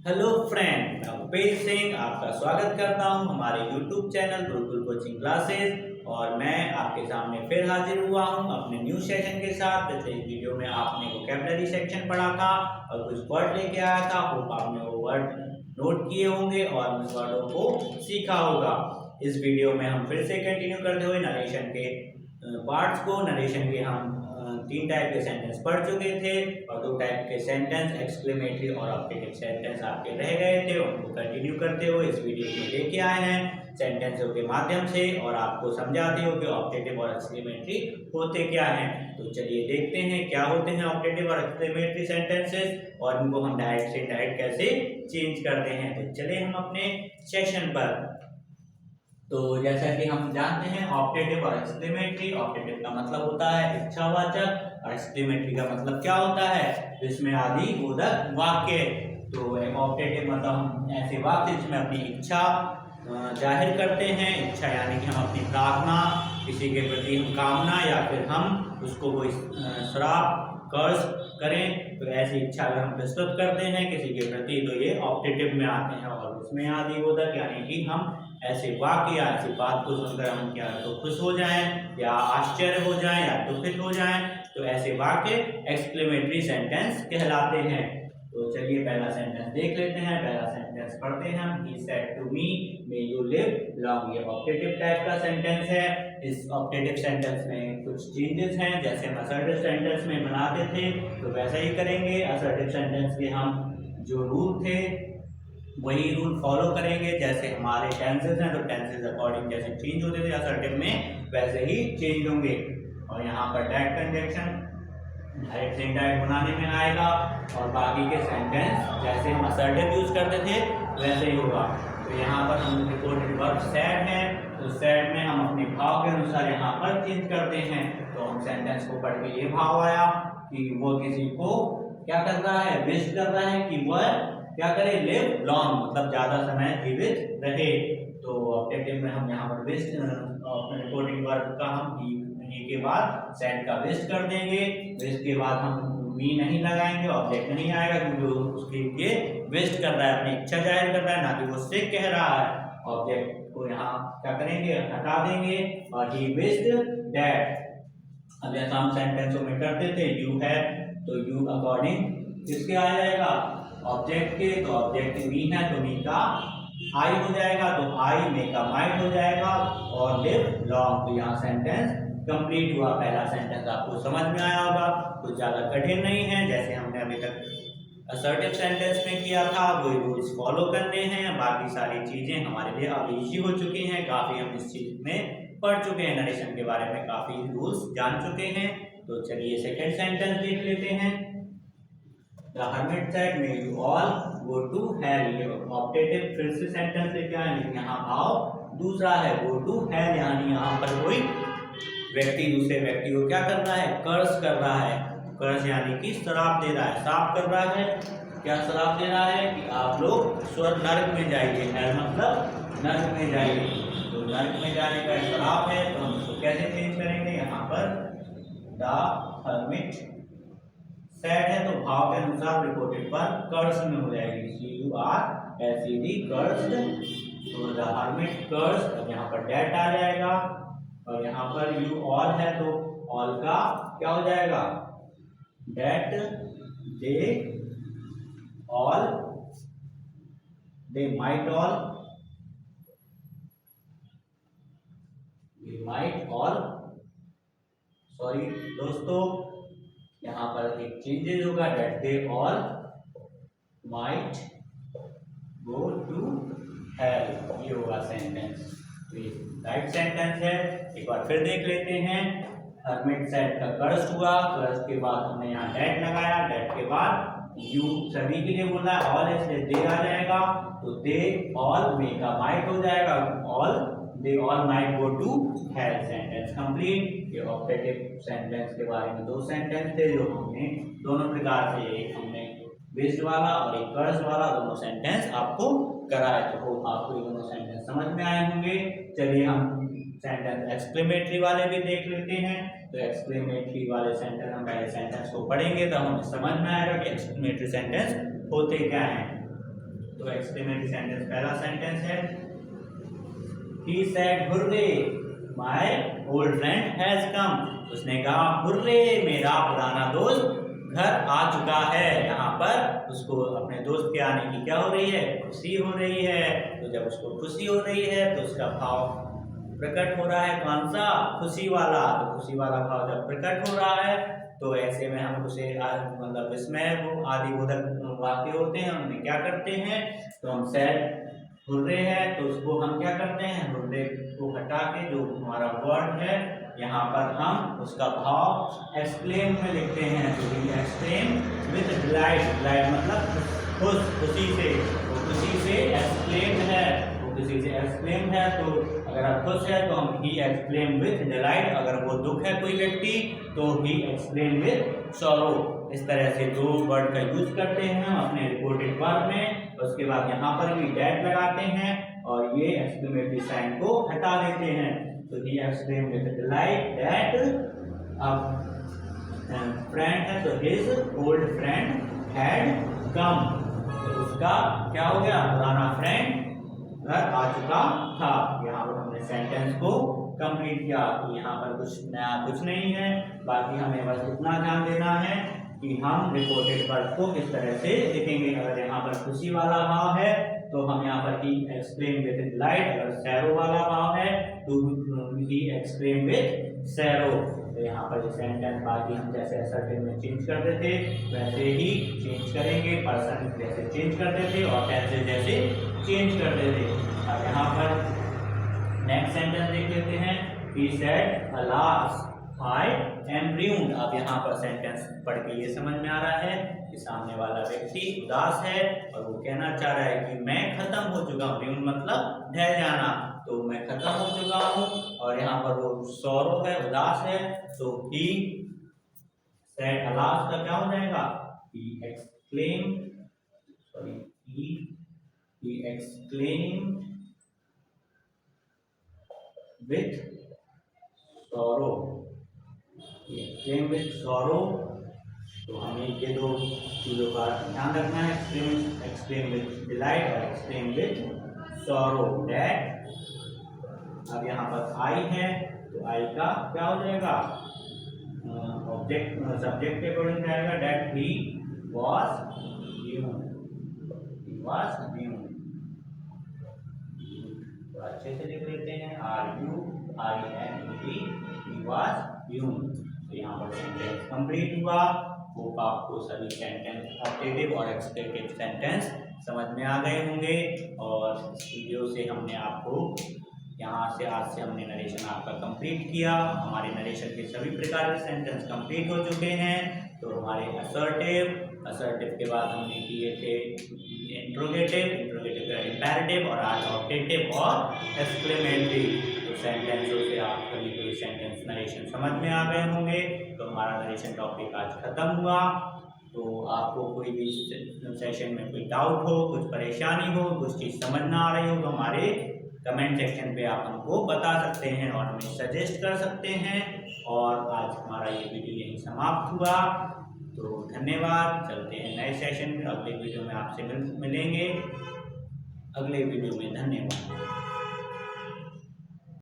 Hello friend, मैं उपेश सिंह आपका स्वागत करता हूं हमारे YouTube channel Gurukul coaching classes. और मैं आपके सामने फिर हाजिर हुआ हूं अपने न्यू सेशन के साथ। जैसे इस वीडियो में आपने वोकैबुलरी सेक्शन पढ़ा था और कुछ वर्ड लेके आया था। होप आपने वो वर्ड नोट किए होंगे और उन वर्डों को सीखा होगा। इस वीडियो में हम फिर से कंटिन्यू करते हुए नरेशन के पार्ट्स को नरेशन के हम 3 टाइप के सेंटेंस पढ़ चुके थे और 2 टाइप के सेंटेंस एक्सक्लेमेटरी और ऑब्जेक्टिव सेंटेंस आपके रह गए थे। उनको कंटिन्यू करते हुए इस वीडियो में लेके आए हैं सेंटेंसों के माध्यम से और आपको समझाते हो कि ऑब्जेक्टिव और एक्सक्लेमेटरी होते क्या हैं। तो चलिए देखते हैं क्या होते हैं ऑब्जेक्टिव और एक्सक्लेमेटरी सेंटेंसेस और इनको हम डायरेक्ट से डायरेक्ट कैसे चेंज करते हैं। तो चलिए हम अपने सेशन पर। तो जैसा कि हम जानते हैं ऑब्जेक्टिव और एक्सक्लेमेटरी, ऑब्जेक्टिव का मतलब होता है इच्छावाचक और एक्सक्लेमेटरी का मतलब क्या होता है, जिसमें आदि बोधक वाक्य। तो एक ऑब्जेक्टिव मतलब हम ऐसे वाक्य जिसमें अपनी इच्छा जाहिर करते हैं। इच्छा यानी कि हम अपनी प्रार्थना, किसी के प्रति हम कामना या फिर हम उसको कोई श्राप कर्ज करें तो ऐसी इच्छा अगर हम प्रस्तुत करते हैं किसी के प्रति तो ये ऑब्जेक्टिव में आते हैं। और उसमें आदि बोधक यानी कि हम ऐसे वाक्य या ऐसी बात को सुनकर हम क्या तो खुश हो जाएं या आश्चर्य हो जाएं या दुखित हो जाएं, तो ऐसे वाक्य एक्सक्लेमेटरी सेंटेंस कहलाते हैं। तो चलिए पहला सेंटेंस देख लेते हैं। पहला सेंटेंस पढ़ते हैं हम। He said to me, may you live long। ये ऑब्जेक्टिव टाइप का सेंटेंस है। इस ऑब्जेक्टिव सेंटेंस में कुछ चेंजेस हैं। जैसे हम असर्टिव सेंटेंस में बनाते थे तो वैसा ही करेंगे। असर्टिव सेंटेंस के हम जो रूल थे वही रूल फॉलो करेंगे। जैसे हमारे टेंसेस हैं तो टेंसेस अकॉर्डिंग जैसे चेंज होते थे असर्टिव में वैसे ही चेंज होंगे। और यहाँ पर डायरेक्ट कंजंक्शन डायरेक्ट से इनडायरेक्ट बनाने में आएगा और बाकी के सेंटेंस जैसे हम असर्टिव यूज करते थे वैसे ही होगा। तो यहाँ पर हम रिपोर्टेड वर्ब सैड है तो सैड में हम अपने भाव के अनुसार यहाँ पर चेंज करते हैं। तो हम सेंटेंस को पढ़ के ये भाव आया कि वो किसी को क्या कर रहा है, विश कर रहा है कि वह क्या करे, लिव लॉन्ग मतलब ज्यादा समय जीवित रहे। तो ऑब्जेक्टिव में हम यहाँ पर विश रिपोर्टिंग वर्ब का हम ई के बाद सेड का विश कर देंगे। विश के बाद हम मी नहीं लगाएंगे, ऑब्जेक्ट नहीं आएगा क्योंकि उसके लिए विश कर रहा है, अपनी इच्छा जाहिर कर रहा है, ना कि वो उससे कह रहा है। ऑब्जेक्ट को यहाँ क्या करेंगे, हटा देंगे और ही विश्ड दैट। अब जैसा हम सेंटेंसों में करते थे यू है तो यू अकॉर्डिंग किसके आ जाएगा, ऑब्जेक्ट के। तो ऑब्जेक्ट मी है तो मी का आई हो जाएगा, तो आई मे का माइट हो जाएगा और लिव लॉन्ग। तो यहाँ सेंटेंस कंप्लीट हुआ। पहला सेंटेंस आपको समझ में आया होगा, कुछ ज्यादा कठिन नहीं है। जैसे हमने अभी तक असर्टिव सेंटेंस में किया था वही रूल्स फॉलो करने हैं। बाकी सारी चीजें हमारे लिए अब इजी हो चुकी हैं। काफी हम इस चीज में पढ़ चुके हैं, नरेशन के बारे में काफी रूल्स जान चुके हैं। तो चलिए सेकंड सेंटेंस देख लेते हैं। The hermit said, "May you all go to hell." ये ऑब्जेक्टिव फिर से सेंटेंस लेके आए लेकिन यहाँ भाव दूसरा है, go to hell यानी यहाँ पर कोई व्यक्ति दूसरे व्यक्ति को क्या कर रहा है, कर्ज कर रहा है। कर्ज यानी कि श्राप दे रहा है, श्राप कर रहा है। क्या श्राप दे रहा है कि आप लोग स्वर्ग नरक में जाइए। हेल मतलब नरक में जाइए। तो नरक में जाने का श्राप है तो हम इसको कैसे चेंज करेंगे, यहाँ पर द हर्मिट सेड है तो भाव के अनुसार रिपोर्टेड पर कर्ज में हो जाएगी, C U R S E D कर्ज। तो द हर्मिट कर्ज, अब यहाँ पर डेट आ जाएगा और यहाँ पर यू ऑल है तो ऑल का क्या हो जाएगा, that they all, they might all, they might all. Sorry दोस्तों, यहाँ पर एक चेंजेस होगा, that they all might go to hell, ये होगा सेंटेंस। राइट सेंटेंस है। एक बार फिर देख लेते हैं। हर्मिट सेड का कर्ज हुआ, कर्ज के बाद हमने यहाँ डेट लगाया, डेट के बाद यू सभी के लिए बोला है ऑल, इसलिए दे आ जाएगा तो दे ऑल मे का माइट हो जाएगा, all they all might go to hell. Sentence complete. ये ऑब्जेक्टिव सेंटेंस के बारे में 2 सेंटेंस थे जो हमने दोनों प्रकार से, एक हमने बेस्ड वाला और एक कर्ज वाला, दोनों सेंटेंस आपको कराए। तो आपको ये दोनों सेंटेंस समझ में आए होंगे। चलिए हम सेंटेंस एक्सक्लेमेटरी वाले भी देख लेते हैं। तो एक्सक्लेमेटरी वाले सेंटेंस हम पहले सेंटेंस को पढ़ेंगे तो हमें समझ में आएगा कि एक्सक्लेमेटरी सेंटेंस होते क्या हैं। तो एक्सक्लेमेटरी सेंटेंस पहला सेंटेंस है, he said hurray my old friend has come. उसने कहा हुर्रे मेरा पुराना दोस्त घर आ चुका है। यहाँ पर उसको अपने दोस्त के आने की क्या हो रही है, खुशी हो रही है। तो जब उसको खुशी हो रही है तो उसका भाव प्रकट हो रहा है, कौन सा, खुशी वाला। तो खुशी वाला भाव जब प्रकट हो रहा है तो ऐसे में हम उसे मतलब विस्मय वो आदि बोधक वाक्य होते हैं, उनमें क्या करते हैं, तो हम सैड हुर्रे है तो उसको हम क्या करते हैं, हुर्रे को हटा के जो हमारा वर्ड है यहाँ पर हम उसका भाव एक्सक्लेम में लिखते हैं। तो एक्सक्लेम विद डिलाइट, डिलाइट मतलब खुश, खुशी से, तो खुशी से एक्सक्लेम है, वो खुशी से एक्सक्लेम है। तो अगर आप खुश है तो हम ही एक्सक्लेम विद डिलाइट, अगर वो दुख है कोई व्यक्ति तो ही एक्सक्लेम विद सॉरो। इस तरह से दो वर्ड का यूज करते हैं हम अपने रिपोर्टेड वर्ब में। उसके बाद यहाँ पर भी डैट लगाते हैं और ये एक्सक्लेमेटरी साइन को हटा देते हैं। तो he exclaimed with delight that a friend है, तो his old friend had come। तो उसका क्या हो गया, पुराना फ्रेंड घर आ चुका था। यहाँ पर हमने सेंटेंस को कंप्लीट किया। तो यहाँ पर कुछ नया कुछ नहीं है, बाकी हमें बस इतना ध्यान देना है कि हम रिपोर्टेड वर्ब को किस तरह से लिखेंगे। अगर यहाँ पर खुशी वाला भाव है तो हम यहाँ पर ही एक्सक्लेम विद डिलाइट, अगर सैरो वाला भाव है तो ही एक्सक्लेम विद सैरो। तो यहाँ पर जो सेंटेंस बाकी हम जैसे असर्टिव में चेंज करते थे वैसे ही चेंज करेंगे, पर्सन जैसे चेंज करते थे और टेंसेस जैसे चेंज करते थे। अब यहाँ पर नेक्स्ट सेंटेंस देख लेते हैं, he said alas I am ruined। अब यहाँ पर सेंटेंस पढ़ के ये समझ में आ रहा है कि सामने वाला व्यक्ति उदास है और वो कहना चाह रहा है कि मैं खत्म हो चुका हूँ। ruined मतलब ढह जाना, तो मैं खत्म हो चुका हूँ। और यहाँ पर वो सौरो है, उदास है, तो he said alas का क्या हो जाएगा, he exclaimed with sorrow, exclaim with sorrow. तो हमें ये दो चीज़ों का ध्यान रखना है, एक्सक्लेम विद डिलाइट और एक्सक्लेम विद सॉरो दैट। अब यहाँ पर आई है तो आई का क्या हो जाएगा, ऑब्जेक्ट सब्जेक्ट के अकॉर्डिंग जाएगा, दैट ही वाज ड्यून्ड। तो अच्छे से लिख लेते हैं, RUINED, ही वाज ड्यून्ड। तो यहाँ पर सेंटेंस कंप्लीट हुआ। होप आपको सभी सेंटेंस ऑब्जेक्टिव और एक्सप्लेनेटिव सेंटेंस समझ में आ गए होंगे। और इस वीडियो से हमने आपको यहाँ से आज से हमने नरेशन आपका कंप्लीट किया। हमारे नरेशन के सभी प्रकार के सेंटेंस कंप्लीट हो चुके हैं। तो हमारे असर्टिव के बाद हमने किए थे इंट्रोगेटिव का इंपेरेटिव और आज ऑब्जेक्टिव और एक्सक्लेमेटरी। तो सेंटेंसों से आप सभी को सेंटेंस नरेशन समझ में आ गए होंगे। तो हमारा नरेशन टॉपिक आज खत्म हुआ। तो आपको कोई भी सेशन में कोई डाउट हो, कुछ परेशानी हो, कुछ चीज़ समझ ना आ रही हो तो हमारे कमेंट सेक्शन पे आप हमको बता सकते हैं और हमें सजेस्ट कर सकते हैं। और आज हमारा ये वीडियो यहीं समाप्त हुआ। तो धन्यवाद। चलते हैं नए सेशन में, अगले वीडियो में आपसे मिलेंगे अगले वीडियो में। धन्यवाद।